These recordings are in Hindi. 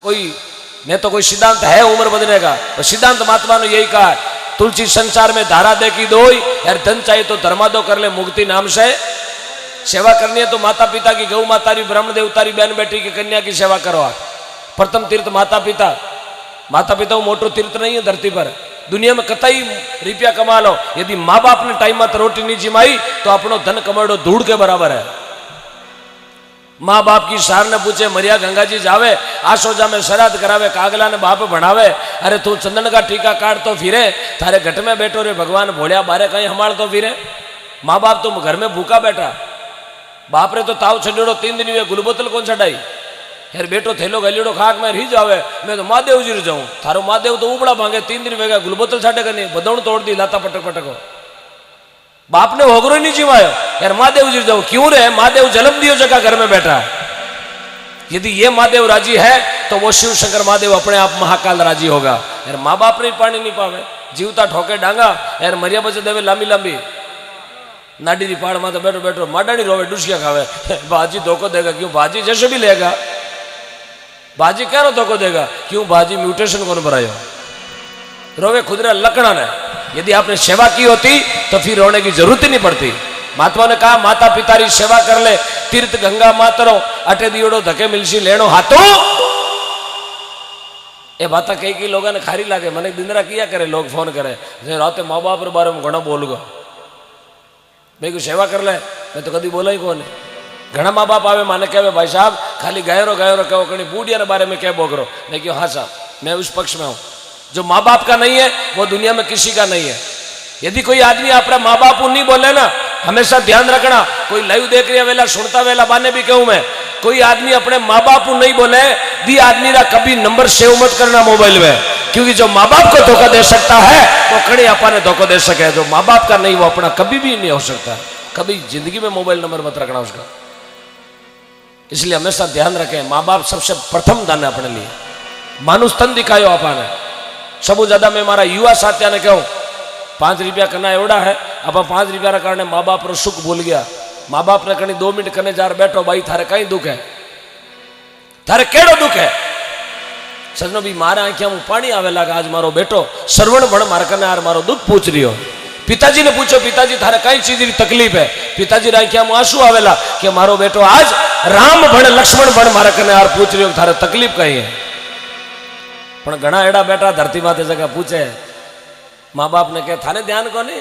कोई मैं तो कोई सिद्धांत है उम्र बदलने का, तो सिद्धांत महात्मा ने यही कहा है, तुलसी संसार में धारा दे की दोई, यार धन चाहिए तो धर्मा दो कर ले मुक्ति नाम से। सेवा करनी है तो माता पिता की, गौ माता री, ब्रह्म देवता री, बहन बेटी की, कन्या की सेवा करो। आप प्रथम तीर्थ माता पिता, माता पिता मोटो तीर्थ नहीं है धरती पर, दुनिया में कतई रुपया कमा लो, यदि माँ बाप ने टाइम में रोटी नहीं जिमाई तो अपनो धन कमाड़ो धूड़ के बराबर है। माँ बाप की सार ने पूछे, मरिया गंगा जी जावे, आसोजा में श्राद्ध करावे, कागला ने बाप बढ़ावे, अरे तू चंदन का टीका काट तो फिरे, थारे घट में बैठो रे भगवान भोलिया बारे कहीं हमाल तो फिरे। माँ बाप तो घर में भूखा बैठा, बाप रे तो ताव छड़ेड़ो 3 दिन हुए, गुलबोतल कौन छड़ाई, यार बेटो थेलो गलीड़ो खाक में रही जावे, मैं तो महादेव जी जाऊं, थारो महादेव तो उबड़ा भांगे, 3 दिन वेगा गुलबोतल छाटेगा नहीं, बदौड़ तोड़ दी, लाता पटक पटको। बाप ने होगरो नहीं जिवायो, यार महादेव जी जाऊं, क्यों रे, महादेव जन्म दियो जगह घर में बैठा। यदि ये महादेव राजी है तो वो शिव शंकर महादेव अपने आप महाकाल राजी होगा। यार माँ बाप ने पानी नहीं पावे, जीवता ठोके डांगा, यार मरिया बचे देवे लांबी लांबी नाडी री पाड़ में तो बैठो बैठो माडानी रोवे, डुसिया खावे, बाजी धोखो देगा, क्यों बाजी जैसे भी लेगा, बाजी क्या धोखो देगा, क्यों बाजी म्यूटेशन कौन बनायो, रोवे खुदरा लकड़ा ने। यदि आपने सेवा की होती तो फिर रोने की जरूरत ही नहीं पड़ती। महात्मा ने कहा, माता पिता री सेवा कर ले, तीर्थ गंगा मातरो, अटे दियोड़ो धके मिलसी लेनो हाथों। ये बात कई लोगों ने खारी लागे, मैंने दिनरा किया करे, लोग फोन करे रात माँ बाप रे बारे में घना बोलूंगा, भाई को सेवा कर ले, मैं तो कभी बोला ही कौन है। घना माँ बाप आवे माने कहे, भाई साहब खाली गायरो गायरो कहो, कहीं बूढ़िया के बारे में क्या बोकरो, मैं क्यों, हाँ साहब मैं उस पक्ष में हूं, जो माँ बाप का नहीं है वो दुनिया में किसी का नहीं है। यदि कोई आदमी अपना माँ बाप नहीं बोले ना, हमेशा ध्यान रखना, कोई लाइव देख रहा वेला सुनता वेला बाने भी कहूं मैं, कोई आदमी अपने माँ बाप नहीं बोले दी आदमी का कभी नंबर सेव मत करना मोबाइल में, क्योंकि जो माँ बाप को धोखा दे सकता है वो कड़ी आपा ने धोखा दे सके, जो माँ बाप का नहीं वो अपना कभी भी नहीं हो सकता। कभी जिंदगी में मोबाइल नंबर मत रखना उसका। इसलिए हमेशा ध्यान रखें, माँ बाप सबसे प्रथम धन है अपने लिए। मानुष तन दिखायो आपा ने सबू ज्यादा, मैं मारा युवा साथिया ने कहूं 5 रुपया करना एवड़ा है, अब 5 रुपया रा कारण माँ बाप रो सुख भूल गया। माँ बाप ने कहीं 2 मिनट करने जार बैठो, भाई थारे कहीं दुख है, थारे केड़ो दुख है, सजनो भी मारे आंखिया में पानी आवे लगा, आज मारो बेटो श्रवण भण मार कने यार मारो दुख पूछ रही हो। पिताजी ने पूछो, पिताजी थारे कई चीज की तकलीफ है, पिताजी रा आंखिया में आंसू आवेला कि मारो बेटो आज राम भण लक्ष्मण भण मारे कने यार पूछ रही हो, थारे तकलीफ कहीं है। पण घना एड़ा बेटा धरती माते जगह पूछे, माँ बाप ने कहे थाने ध्यान को नहीं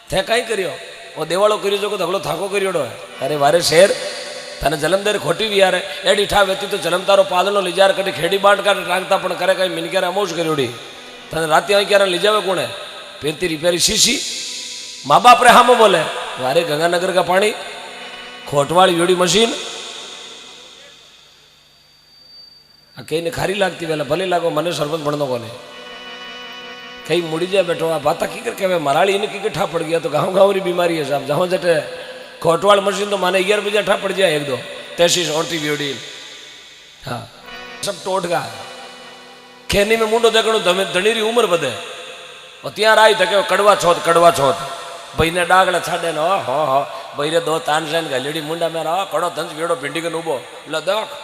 थे कहीं करियो, वो देवाड़ो करियो जो धगलो थाको करियोड़ो है। अरे वारे शेर थाने जलम देर खोटी भी यार एडी ठा वेती तो जलम तारो पादलो लीजार कटी खेड़ी बांट का टांगता पण करे कहीं मिन क्यारे अमोश करियोड़ी, थाने राती आई क्यारे लीजावे कोण है, पेरती रिपेरी शीशी। माँ बाप रे हम बोले, वारे गंगानगर का पानी, खोटवाड़ी योड़ी मशीन, कहीं ने खारी लागती वेला भले लागो, मने सरपंच बननो कोने, कहीं मुड़ी जाए बैठो आ बात की करके मराड़ी इनकी के ठा पड़ गया तो गाँव गाँव री बीमारी है साहब, जहाँ जटे खोटवाड़ मशीन तो माने 11 बजे ठा पड़ जाए 1-2 तैसी ओटी ब्यूटी, हाँ सब टोटका है। खेनी में मुंडो देखो धनी री उम्र बदे, और त्यार आई थके कड़वा छोत भाई ने डागड़ा छाड़े ना, हाँ भाई रे 2 तानसेन गलेड़ी मुंडा मेरा कड़ो धंस गेड़ो भिंडी के नुबो लदक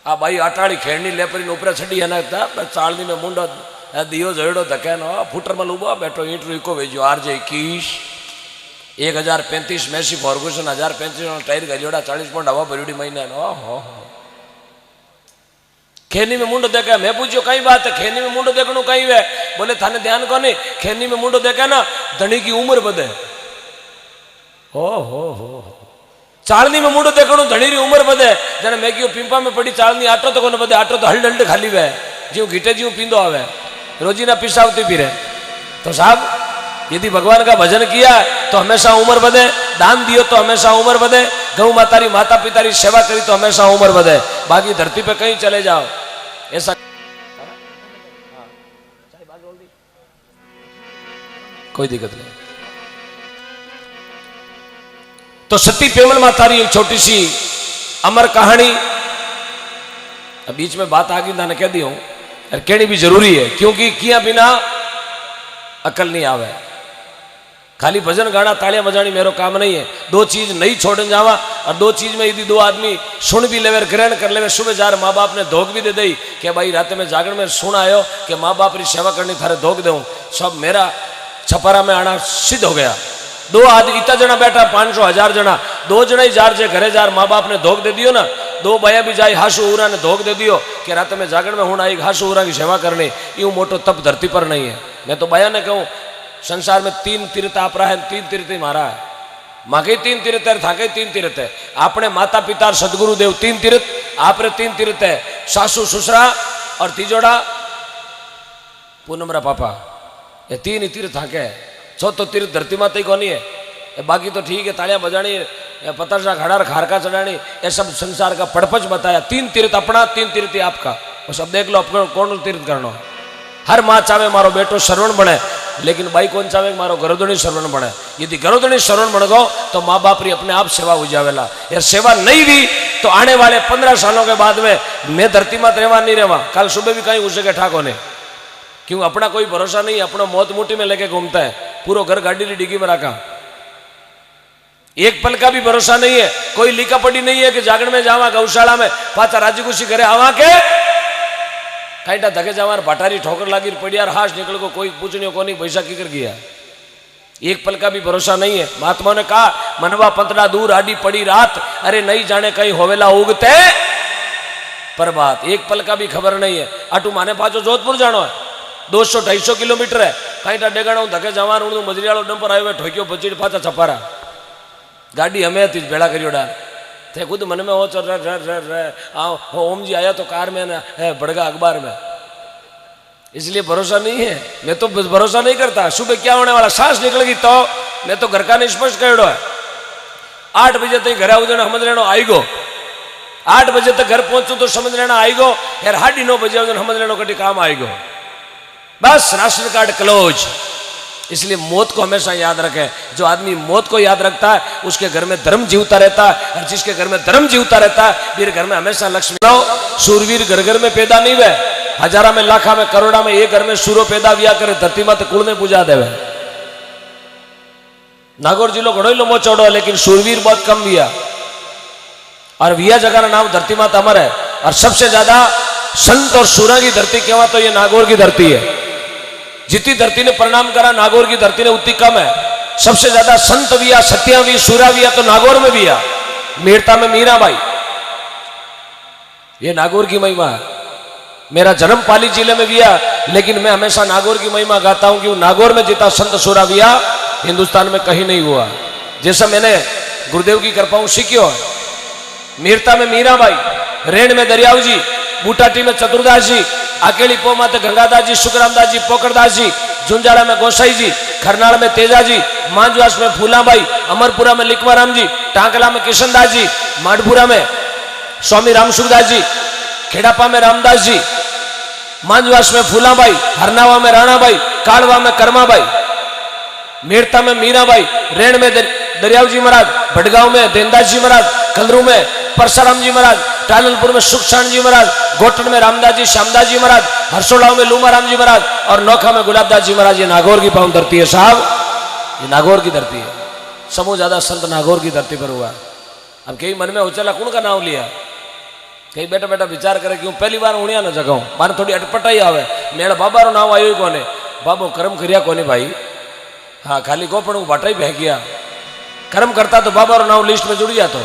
आ भाई अटाड़ी खेड़नी लेपरी ऊपर छड़ी है ना, चालनी में मुंडो दियो जड़ो धके ना, फुटर में लुबो बैठो ईट रुको भेजो RJ 21 1035 मैसी फॉर्गूसन 1035 टायर गलियोड़ा 40 पॉइंट हवा भरी महीने नो, हो खेनी में मुंडो देखे। मैं पूछो कई बात है, खेनी में मुंडो देखनो कई है, बोले थाने ध्यान को नहीं, खेनी में मुंडो देखे ना धनी की उम्र बदे, हो चालनी में मुंडो देखनो धनी री उम्र बदे, जने मैं क्यों पिंपा में पड़ी चालनी आटो तो कोने बदे, आटो तो हल्ड खाली वे जीव घीटे जीव पींदो आवे, रोजी ना पिसावती फिरे। तो साहब यदि भगवान का भजन किया तो हमेशा उम्र बदे, दान दियो तो हमेशा उम्र बदे, गौ माता री माता पिता री सेवा करी तो हमेशा उम्र बदे, बाकी धरती पे कहीं चले जाओ ऐसा कोई दिक्कत नहीं। तो सती पेमल माता री एक छोटी सी अमर कहानी, अब बीच में बात आ गई मैंने कह दी हूं, कहनी भी जरूरी है, क्योंकि किया बिना अकल नहीं आवे। खाली भजन गाना तालियां बजानी मेरो काम नहीं है। दो चीज नहीं छोड़ने जावा, और दो चीज में यदि दो आदमी सुन भी लेवे, ग्रहण कर लेवे, सुबह जार माँ बाप ने धोख भी दे दी कि भाई रात में जागरण में सुन आयो कि माँ बाप की सेवा करनी थारे धोख दूँ, सब मेरा छपारा में आना सिद्ध हो गया। दो आदमी इतना जना बैठा 500 1000 जना, दो जना ही जार जे घरे जार माँ बाप ने धोख दे दियो ना, दो बया भी जाए हासू उरा ने धोख दे दियो कि रात में जागरण में हूँ आई हासू उरा की सेवा करनी, यूं मोटो तप धरती पर नहीं है। मैं तो बया ने कहूँ संसार में 3 तीर्थ आप रहा है, 3 तीर्थ ही मारा है। माँ के 3 तीर्थ है, था के 3 तीर्थ है, आपने माता पिता सदगुरु देव 3 तीर्थ, आपरे 3 तीर्थ है, सासू ससुरा और तीजोड़ा पूनमरा पापा, ये 3 ही तीर्थ था के। चौथो तीर्थ धरती माता ही कौन है, बाकी तो ठीक है तालियां बजानी, पतरसा खड़ा खारका चढ़ानी, ये सब संसार का पड़पच बताया। 3 तीर्थ अपना, 3 तीर्थ ही आपका, वो सब देख लो अपना कौन तीर्थ करना। हर माँ चाहे मारो बेटो श्रवण बने, लेकिन भाई कौन चाहे मारो गरोदनी श्रवण बने। यदि गरोदनी श्रवण बन गो तो माँ बाप री अपने आप सेवा हो जावेला। यार सेवा नहीं दी तो आने वाले 15 सालों के बाद में मैं धरती मात रहवा नहीं रहवा, कल सुबह भी कहीं उसे के ठाको ने, क्यों अपना कोई भरोसा नहीं, अपना मौत मुट्ठी में लेके घूमता है, पूरा घर गाड़ी की डिग्गी में रखा, एक पल का भी भरोसा नहीं है। कोई लिखा पड़ी नहीं है कि जागरण में जावा गौशाला में पाचा राजी खुशी करे आवा के कहीं धके जावा भटारी ठोकर लागी पड़िया हाश निकल को कोई पूछने को नहीं पैसा की कर गया, एक पल का भी भरोसा नहीं है। महात्मा ने कहा मनवा पंतड़ा दूर आडी पड़ी रात, अरे नहीं जाने कहीं होवेला उगते पर बात, एक पल का भी खबर नहीं है। अटू माने पाचो जोधपुर जानो है, 200-250 किलोमीटर है, कहीं डेगाणा धके जवा मजरियाड़ो डंपर आयो ठोक्यो बची पाचा छपारा गाड़ी हमें थी भेड़ा करियो डाल थे खुद मन में हो चल रहा ओम जी आया तो कार में ना है बड़गा अखबार में, इसलिए भरोसा नहीं है। मैं तो भरोसा नहीं करता सुबह क्या होने वाला, सांस निकल गई तो मैं तो घर का नहीं स्पष्ट कहो है 8 बजे तक घर आऊँ समझ लेना आई गो, 8 बजे तक घर पहुंचू तो समझ लेना आई गो, यार 9:30 बजे समझ लेना कटी काम आई गो, बस राशन कार्ड क्लोज। इसलिए मौत को हमेशा याद रखें, जो आदमी मौत को याद रखता है उसके घर में धर्म जीवता रहता है, और जिसके घर में धर्म जीवता रहता है फिर घर में हमेशा लक्ष्मी। सूरवीर घर घर में पैदा नहीं हुए, हजारा में लाखा में करोड़ा में एक घर में सूरो पैदा विया करे धरती मात कुल ने पूजा देवे। नागौर जिलो घड़ो लो मोचोड़ो, लेकिन सूरवीर बहुत कम विया, और विया जगह का नाम धरती मात अमर है। और सबसे ज्यादा संत और सूरा की धरती कहवा तो ये नागौर की धरती है। जितनी धरती ने प्रणाम करा नागौर की धरती ने उतनी कम है। सबसे ज्यादा संत विया, सत्या भी, सूरा विया तो नागौर में विया, मेरता में मीराबाई, ये नागौर की महिमा है। मेरा जन्म पाली जिले में विया, लेकिन मैं हमेशा नागौर की महिमा गाता हूं, क्यों नागौर में जितना संत सूरा विया हिंदुस्तान में कहीं नहीं हुआ। जैसा मैंने गुरुदेव की कृपा सीखियो है, मेरता में मीराबाई, रेण में दरियाव जी, बूटाटी में चतुरदास जी, अकेली पो माते गंगादास जी, सुखरामदास जी, पोकरदास जी, झुंझाड़ा में गोसाई जी, खरनाल में तेजा जी, मांजवास में फूलाबाई, अमरपुरा में लिखवाराम जी, टांकला में किशनदास जी, माडपुरा में स्वामी रामसुखदास जी, खेड़ापा में रामदास जी, मांजवास में फूलाबाई, हरनावा में राणाबाई, कालवा में कर्माबाई, मेरता में मीराबाई, रेण में दरियाव जी महाराज, भटगांव में देनदास जी महाराज, कलरू में परसाराम जी महाराज, टालनपुर में सुखशान जी महाराज, गोटन में रामदास जी, श्यामदास जी महाराज, हरसोड़ाव में लूमाराम जी महाराज, और नौखा में गुलाबदास जी महाराज। ये नागौर की पावन धरती है साहब, ये नागौर की धरती है। समूह ज्यादा संत नागौर की धरती पर हुआ। अब कई मन में हो चला कौन का नाम लिया, कई बेटा बेटा विचार करे क्यों पहली बार उड़िया न जगाऊं, माने थोड़ी अटपटाई आवे, मेरा बाबा रो नाम आयो कोने, बाबो कर्म करिया कोने भाई, हाँ खाली को पण भाटाई बह गया, कर्म करता तो बाबा रो नाम लिस्ट में जुड़ जातो।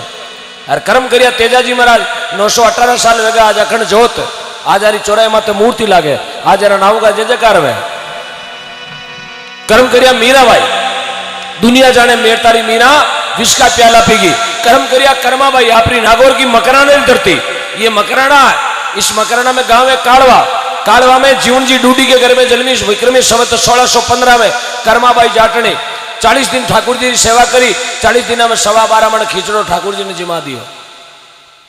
और कर्म करिया तेजाजी महाराज 918 साल वेगा, आज अखंड जोत, आज आरी चौराहे माते मूर्ति लागे, आज जरा नाव का जय जयकार वे। कर्म करिया मीराबाई, दुनिया जाने मेर तारी मीरा विष का प्याला पीगी। कर्म करिया कर्माबाई, आपरी नागौर की मकराना धरती, ये मकराना है। इस मकराना में गांव है काड़वा, काड़वा में जीवन जी डूडी के घर में जन्मी, विक्रमी संवत 1615 में कर्माबाई जाटणी 40 दिन ठाकुर जी की सेवा करी। 40 दिन में 12.25 मण खींचड़ो ठाकुर जी ने जिमा दियो।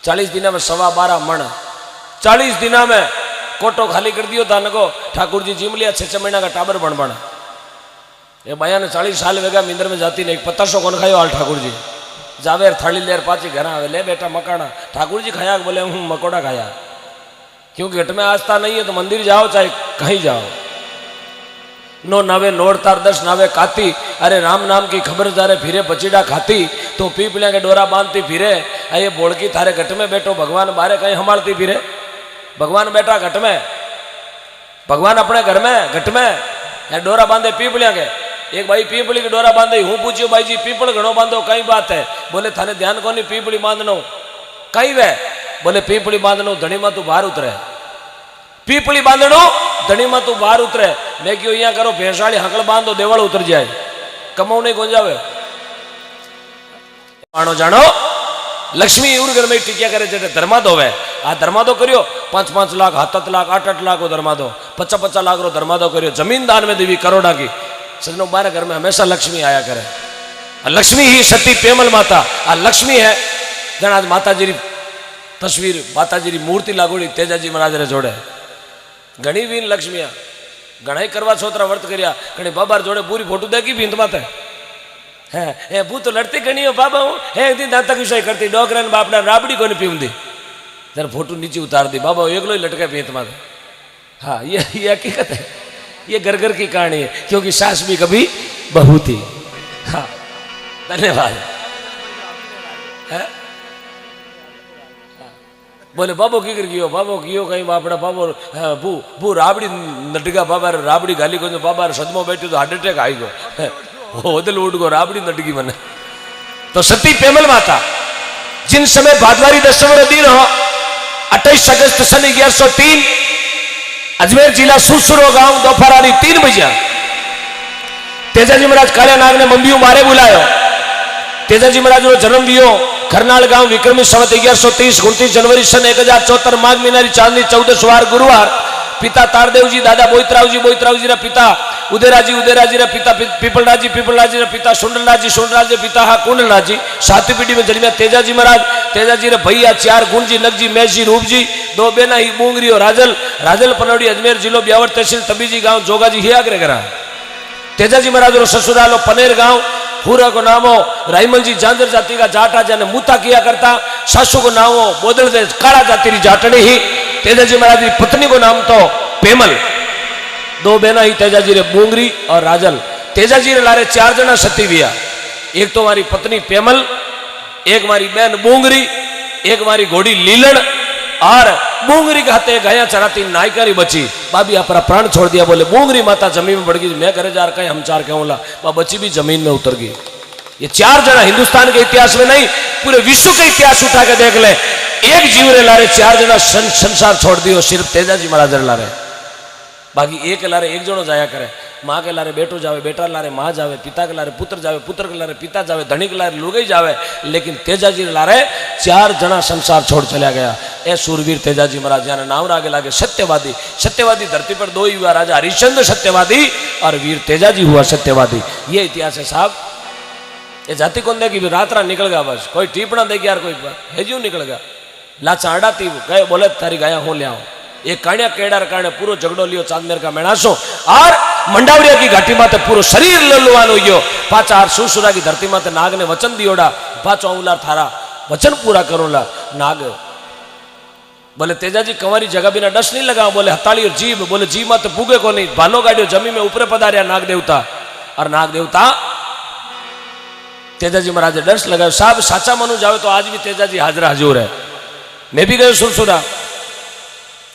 40 दिन में 12.25 मण, 40 दिन में कोटो खाली कर दियो था नको ठाकुर जी जिम लिया। 6 महीना का टाबर बन बना। ये भैया ने 40 साल वेगा मींदर में जाती नहीं, 1500 कौन खायो हाल ठाकुर जी जावे थाली लेर पाची घर आवे, ले बेटा मकाना। ठाकुर जी खाया, बोले हूँ मकोड़ा खाया, क्योंकि घट में आस्था नहीं है तो मंदिर जाओ चाहे कहीं जाओ। नो नवे नोड़ तार 10 नावे काती, अरे राम नाम की खबर जारे फिरे बचीड़ा खाती, तो पीपलिया के डोरा बांधती फिरे, ये बोड़की थारे घट में बैठो भगवान बारे कहीं हमारती फिरे। भगवान बैठा घट में, भगवान अपने घर में घट में, या डोरा बांधे पीपलिया के। एक भाई पीपली की डोरा बांधे, हूँ पूछ्यो भाई जी पीपल घणो बांधो कई बात है? बोले थाने ध्यान को नहीं पीपली बांधनो कई वे? बोले पीपली बांधनो धनी में तू बाहर उतरे, पीपली बांधनो धनी में तू बाहर उतरे। मैं क्यों यहाँ करो भैंसाड़ी हकल बांधो देवल उतर जाए, कमाऊ नहीं गुंजावे। जानो जानो लक्ष्मी इवर घर में टीकिया करे जैसे धर्मादो है, आ धर्मादो करियो 5-5 लाख 7-7 लाख 8-8 लाख को धर्मादो, 50-50 लाख रो धर्मादो करियो, जमीन दान में देवी करोड़ा की। सजनों बारे घर में हमेशा लक्ष्मी आया करे। लक्ष्मी ही सती पेमल माता, आ लक्ष्मी है जन आज माता जी तस्वीर माता जी मूर्ति लागोड़ी तेजाजी महाराज रे जोड़े। घणी वीन लक्ष्मिया घणाई करवा छोतरा व्रत करिया, घणी बाबा जोड़े पूरी फोटो देखी भींत माते है बू तो लड़ती घणी हो बाबा हूँ है एक दिन दांता की करती डोकरा ने बापड़ा राबड़ी को नहीं पीऊंदी, जरा फोटो नीचे उतार दी, बाबा एकलो ही लटके भींत माते। हाँ ये हकीकत है, ये घर घर की कहानी है, क्योंकि सास भी कभी बहू थी। हाँ धन्यवाद। बोले बाबो की कर गियो, बाबो गियो कहीं बापड़ा बाबो बू बू राबड़ी नटगा बाबा राबड़ी गाली को बाबा सदमो बैठो तो हार्ट अटैक आई गो ओदल उठ गो राबड़ी नटगी मने। तो सती पेमल माता जिन समय भादवारी दसवें दिन हो 28 अगस्त सन 1103 अजमेर जिला सुरसुरो गांव दोपहरानी 3 बजे तेजाजी महाराज कालिया नाग ने मम्बियों मारे बुलायो। तेजाजी महाराज नो जन्म दियो खरनाल गांव विक्रमी संवत 1130 29 जनवरी सन 1074 माघ महीना चांदनी 14 वार गुरुवार। पिता तारदेव जी, दादा बोईतराव जी रा पिता उदयराजी रा पिता पीपलराज जी रा पिता सुंडलराज जी पिता हा कुंडलराज जी। सातवीं पीढ़ी में जन्मिया तेजाजी महाराज। तेजाजी रे भैया 4 गुणजी नगजी महेशजी रूपजी, 2 बेना ही बूंगरी और राजल पनौड़ी अजमेर जिलो ब्यावर तहसील तबीजी गांव जोगाजी ही आगरे करा। तेजाजी महाराज रो ससुरालो पनेर गांव, पूरा को नाम हो राइमल जी जांजर जाति का जाटा जने मुता किया करता। सासू को नाम हो बोदल दे काला जाति री जाटनी ही। तेजाजी महाराज की पत्नी को नाम तो पेमल। 2 बेना ही तेजाजी रे बूंगरी और राजल। तेजाजी रे लारे 4 जना सती विया, एक तो हमारी पत्नी पेमल, एक हमारी बहन बूंगरी, एक हमारी घोड़ी लीलड़, और बूंगरी के हाथे गाया चराती नायकारी बची। बाबी अपना प्राण छोड़ दिया। बोले बूंगरी माता जमीन में पड़ गई, मैं घरे जा रहा हम 4 कहूँला, बच्ची भी जमीन में उतर गई। ये 4 जना हिंदुस्तान के इतिहास में नहीं पूरे विश्व का इतिहास उठा के देख ले, एक जीव रे लारे 4 जना संसार छोड़ दियो, सिर्फ तेजाजी महाराज रे लारे। बाकी एक लारे एक जनो जाया करे, माँ के लारे बेटो जावे, बेटा लारे माँ जावे, पिता के लारे पुत्र जावे, पुत्र के लारे पिता जावे, धनी के लारे लुगाई जावे, लेकिन तेजाजी लारे 4 जना संसार छोड़ चला गया। ए सूरवीर तेजाजी महाराज यानी नाम आगे लागे सत्यवादी। सत्यवादी धरती पर 2 ही हुआ, राजा हरिश्चंद्र सत्यवादी और वीर तेजाजी हुआ सत्यवादी। ये इतिहास है साहब। ये जाति कौन देगी रात रात निकल गया, बस कोई टीपना देगी यार, कोई हेजू निकल गया। लाचा अड़ाती गए, बोले तारी गाया हो ले आओ। एक काणिया केड़ा काने पूरा झगड़ो लियो चांदनेर का मेणासो और मंडावरिया की घाटी माते पूरो शरीर ललवान हो गयो। पाचा सुरसुरा की धरती माते नाग ने वचन दियोड़ा, पाचो अवलार थारा वचन पूरा करोला। नाग बोले तेजाजी कंवारी जगह बिना डस नहीं लगा, बोले हताली और जीभ, बोले जीभ माते पुगे को नहीं, भानो गाड़ियो जमी में ऊपर पधारिया नाग देवता। और नाग देवता तेजाजी महाराज डस लगा। साहब साचा मनु जावे तो आज भी तेजाजी हाजरा हजूर है। मैं भी गयो सुरसुरा,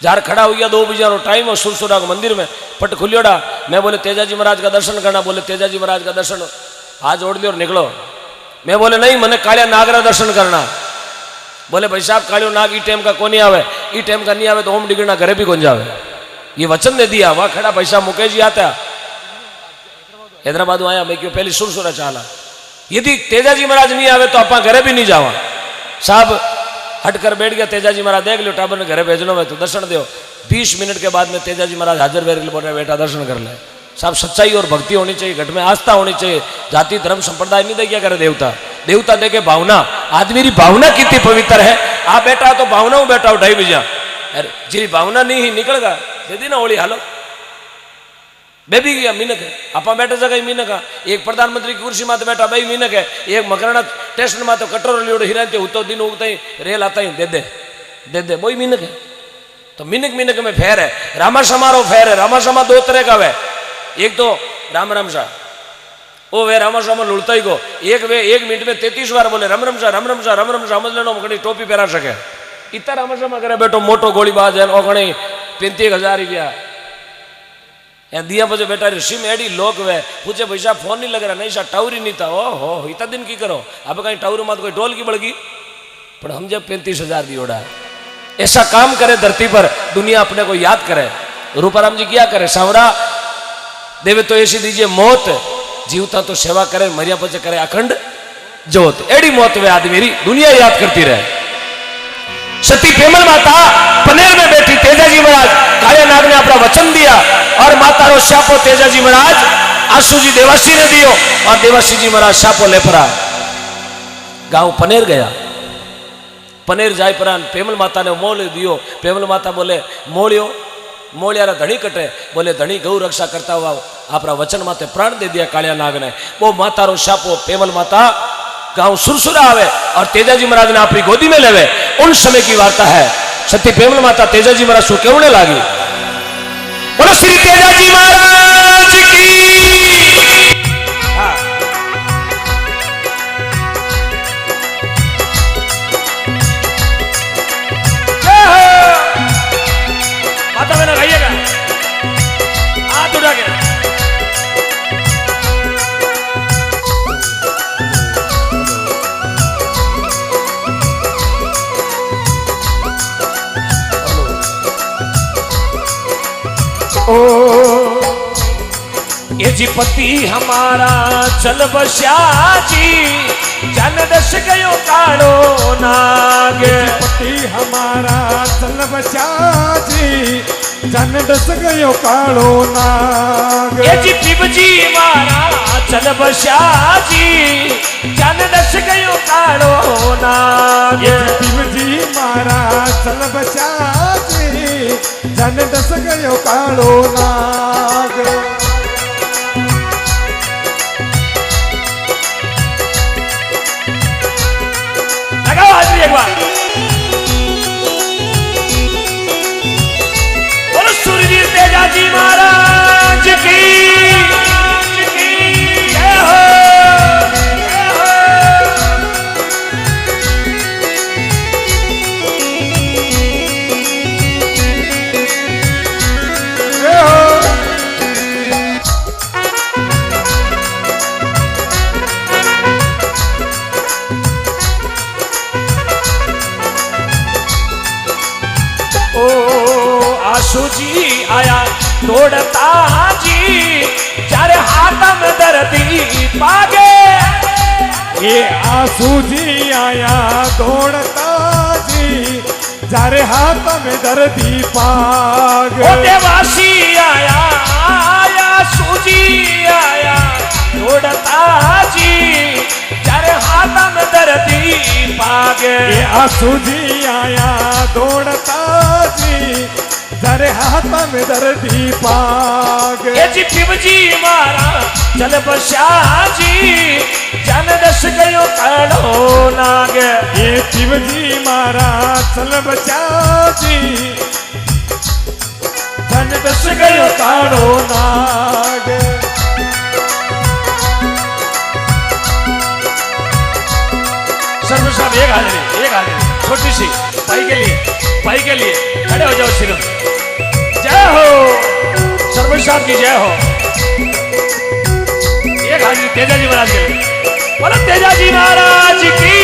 जार खड़ा हो गया 2 बजे टाइम और सुरसुरा के मंदिर में पट खुलियोड़ा। मैं बोले तेजाजी महाराज का दर्शन करना, बोले तेजाजी महाराज का दर्शन हाथ जोड़ लियो और निकलो। मैं बोले नहीं मने कालिया नागरा दर्शन करना। बोले भाई साहब कालियो नाग ई टाइम का कौन नहीं आवे, ई टाइम का नहीं आवे तो ओम डिगना घरे भी कौन जावे। ये वचन दे दिया। वहां खड़ा भाई साहब मुकेश जी आता हैदराबाद आया, मैं क्यों पहले सुरसुरा चाला। यदि तेजाजी महाराज नहीं आवे तो आप घरे भी नहीं जावा। साहब हटकर बैठ गया। तेजाजी महाराज देख लो टाबर ने घरे भेजनो में तो दर्शन दो। 20 मिनट के बाद में तेजाजी महाराज हाजिर बोल रहे बेटा दर्शन कर ले। साहब सच्चाई और भक्ति होनी चाहिए, घट में आस्था होनी चाहिए। जाति धर्म संप्रदाय नहीं दे क्या करे देवता, देवता देखे भावना। आदमी की भावना कितनी पवित्र है। आप बैठा तो भावना हूं बैठा 2:30 बजे, अरे जी भावना नहीं ही निकल गया दे दी ना होली हालो बेबी गया मीनक है। आप बैठे जगह मीनक है। एक प्रधानमंत्री की कुर्सी माते बैठा भाई मीनक है। एक मकराना स्टेशन में तो कटोरो लियो हिरा तो दिन उगता ही रेल आता ही दे दे वही मीनक है। तो मीनक मीनक में फेर है। रामा समारोह फेर है। रामा समा 2 तरह का है। एक तो राम राम शाह, वो वे रामा शाह में लुड़ता ही को एक मिनट में 33 बार बोले राम राम शाह राम राम शाह राम राम शाह। समझ लेना घणी टोपी पहरा सके इतना रामा शाह में करे बैठो मोटो गोलीबाज है और घणी 35,000 रुपया यहाँ दिया बजे बेटा सिम एडी लोग वे पूछे पैसा फोन नहीं लग रहा नहीं सा टावर ही नहीं था। ओ हो इतना दिन की करो अब कहीं टावर में कोई टोल की बढ़गी पर हम जब 35,000 दियोड़ा ऐसा काम करे धरती पर दुनिया अपने को याद करे। रूपाराम जी क्या करे सावरा देवे तो ऐसी दीजिए मौत जीवता तो सेवा करे मरिया पचे करे अखंड जोत। एडी मौत वे आदमी दुनिया याद करती रहे। सती पेमल माता पनेर में बैठी तेजाजी महाराज काले नाग ने अपना वचन दिया और माता रो शापो तेजाजी महाराज आसू जी देवासी ने दियो और देवासी जी महाराज शापो लेपरा गांव पनेर गया। पनेर जाय परान पेमल माता ने मोल दियो। पेमल माता बोले मोलियो मोलियारा धणी कटे बोले धणी गौ रक्षा करता हुआ अपना वचन माते प्राण दे दिया कालिया नाग ने। वो माता रो शापो पेमल माता गांव सुरसुरा आवे और तेजाजी महाराज ने अपनी गोदी में लेवे। उन समय की वार्ता है। सती पेमल माता तेजाजी महाराज सु केवने लागी। बोलो श्री तेजाजी महाराज की। हाँ। माता मैंने कहिएगा हाथ उठा के ये जी पति हमारा चल बस्या जी जन दस गयो कालो नाग। पति हमारा चल बस्या जी जन दस गयो कालो नाग। ये जी पिबजी मारा चल बस्या जी जन दस गयो कालो नाग। ये पिबजी मारा चल बस्या जी जन दस गयो कालो नाग। लगाओ हाजिरी एक बार। बोलो सूर्यवीर तेजाजी महाराज की जय हो। आशु जी आया दौड़ता जी चारे हाथ में दर्दी पागे। ये आंसू जी आया दौड़ता जी जारे हाथ में दर्दी पाग। ओ देवासी आया आशु जी आया दौड़ता जी चारे हाथ में दर्दी पागे। ये आंसू जी आया दौड़ता जी जरे हाथ में दर्दी पाग। ये जी पिबजी मारा चल बस्या जी जन दस गयो कालो नाग। ये पिबजी मारा चल बस्या जी जन दस गयो कालो नाग। सर्व साहब एक हाजिरी छोटी सी पाई के लिए खड़े हो जाओ सिर्फ। जय हो सरपंच साहब की जय हो। एक हाजिरी तेजाजी महाराज के लिए। बोलो तेजाजी महाराज की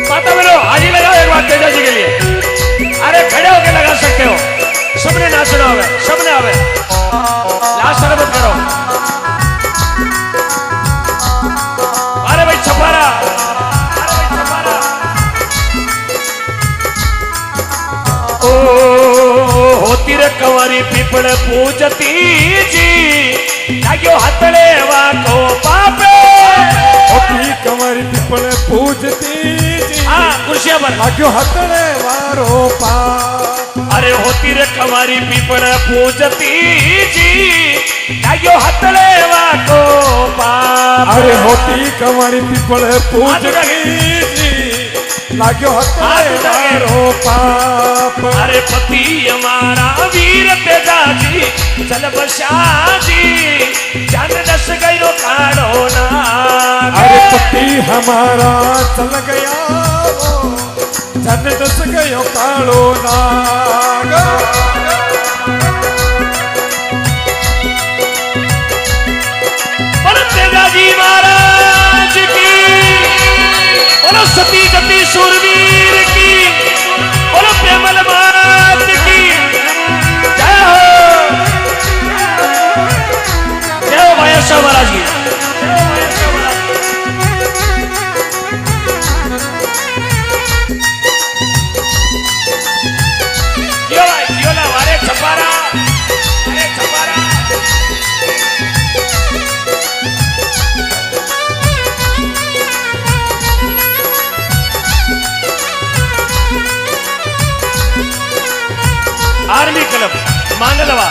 माता बहनों हाजिरी लगाओ एक बार तेजाजी के लिए। अरे खड़े होके लगा सकते हो सबने नाचना होगा सबने आवे लास्ट मत करो। अरे भाई छपारा होती रे कंवारी पीपल पूजती जी लाग्यो हथड़े वाको पापे। होती कंवारी पीपल पूजती जी कुर्सियां पर लाग्यो हथड़े वारो पाप। अरे होती रे कंवारी पीपल पूजती जी लाग्यो हथड़े वाको पाप। अरे होती कंवारी पीपल पूजती जी लाग्यो हथे मारो पाप। अरे पति हमारा वीर तेजाजी चल बशाजी जान दस गयो काड़ो नाग। अरे पति हमारा चल गया वो जन दस गयो कालो नाग। बोलो तेजाजी महाराज की, बोलो सती गति सूरवीर की, बोलो प्रेमल मात की जय हो। जय हो भाई अशोक महाराज की। जियो भाई जियो ना, अरे छपारा, अरे छपारा। आर्मी क्लब मांगलवा।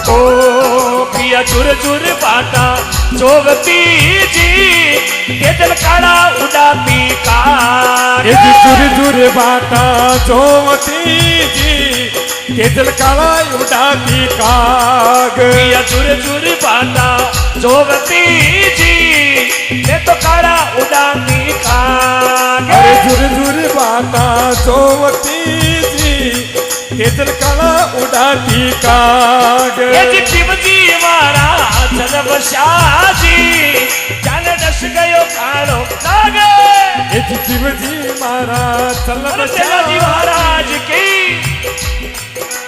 ओ पिया चुर चुर बाटा जोगती जी के दिल काड़ा उड़ाती कार। ये जुर जुर बाटा जोवती जी के दिल काला उड़ाती काग। पिया चुर चुर बाटा जोगती जी के तो काड़ा उड़ाती कार। अरे जुर जुर बाटा जोवती जी के दिल काला उड़ाती काग। ये शिवजी मारा चल बशाजी जान दस गयो काड़ो नाग। ये शिवजी महाराज चल तेजाजी महाराज की,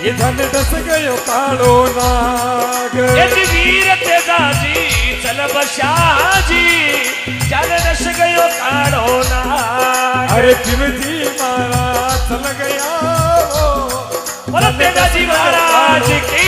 ये धन दस गयो कालो नाग। ये वीर तेजाजी चल बशाजी जान दस गयो काड़ो नाग। अरे शिवजी महाराज चल गया वो बोलो तेजाजी महाराज की।